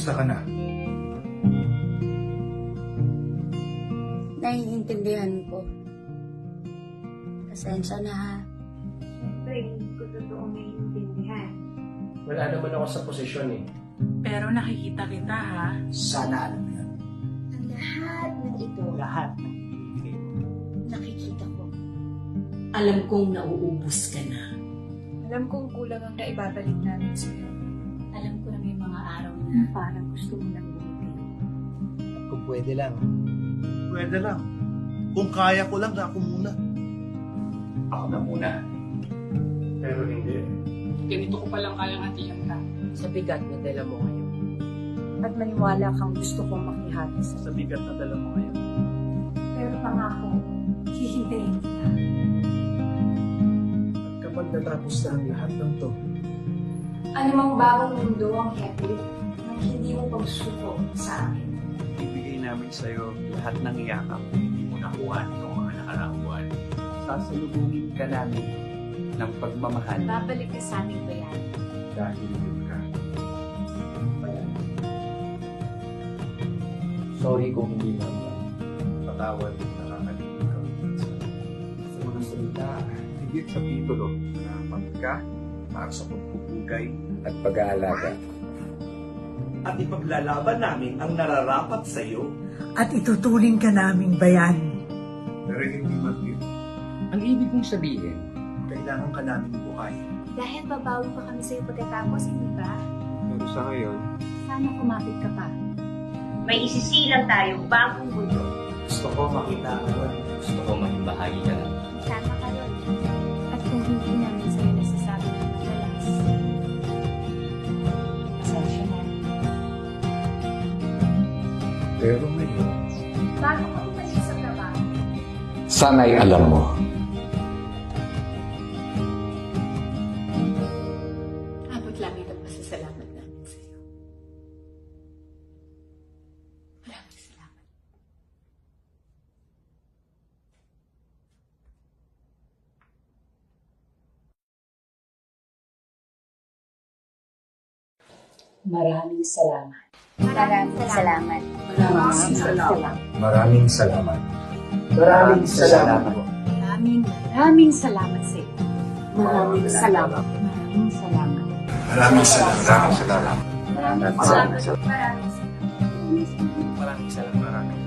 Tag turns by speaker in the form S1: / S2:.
S1: Kamusta ka na?
S2: Naiintindihan ko. Pasensya na ha.
S3: Siyempre, hindi ko totoong naiintindihan.
S4: Wala naman ako sa posisyon eh.
S5: Pero nakikita kita ha.
S1: Sana alam mo yan.
S2: Ang lahat ng ito,
S6: Lahat ng ibibigay mo.
S2: nakikita ko.
S7: Alam kong nauubos ka na.
S3: Alam kong kulang ang naibabalik namin sa'yo.
S2: Alam ko na may mga araw na parang gusto mo nang bumibili.
S6: Kung pwede lang.
S1: Pwede lang. Kung kaya ko lang, ako muna.
S4: Ako na muna. Pero hindi.
S5: Ganito ko palang kayang hatiyan ka.
S7: Sa bigat na dala mo ngayon.
S3: At maniwala kang gusto kong makihati sa'yo.
S6: Sa bigat na dala mo ngayon.
S3: Pero pangako, hihintayin kita.
S1: At kapag natapos na ang lahat ng to,
S3: Anumang bagong mundo ang hatid nang hindi mo pagsuko sa akin.
S6: Ibigay namin sa'yo lahat ng yakap na hindi mo nakuha noong mga nakaraang buwan. Sasalubungin ka namin ng pagmamahal.
S2: Babalik ka sa aming bayan.
S1: dahil yun ka.
S4: Ayan. Sorry kung hindi lang.
S1: Patawad kung nakakalimit ka minsan.
S6: Sa mga salita, higit sa titulo, harapan ka para sa pagpupugay at pag-aalaga.
S8: At ipaglalaban namin ang nararapat sa iyo.
S9: At ituturing ka naming bayan.
S1: Pero hindi mag-give.
S6: Ang ibig kong sabihin,
S1: Kailangan ka namin buhay.
S3: Dahil babawi pa kami sa'yo pagkatapos, hindi ba?
S6: pero sa ngayon,
S3: Sana kumapit ka pa.
S10: May isisilang tayong bagong mundo.
S4: Gusto ko makita ang awan. Gusto ko maging bahagi ka lang.
S3: Sama ka ron. At kung hindi namin sa'yo nasasabi ng madalas, pasensya na.
S6: pero ngayon,
S3: Bago ka umalis sa trabaho,
S11: Sana'y alam mo.
S2: Abot langit ang pasasalamat namin sa iyo. Maraming salamat.
S7: Maraming salamat.
S2: Maraming salamat.
S7: Maraming salamat.
S1: Maraming salamat.
S4: Maraming salamat.
S2: Maraming salamat sa iyo.
S7: Maraming salamat.
S2: Maraming salamat.
S1: Maraming salamat.
S3: maraming salamat. Maraming salamat.
S6: maraming salamat.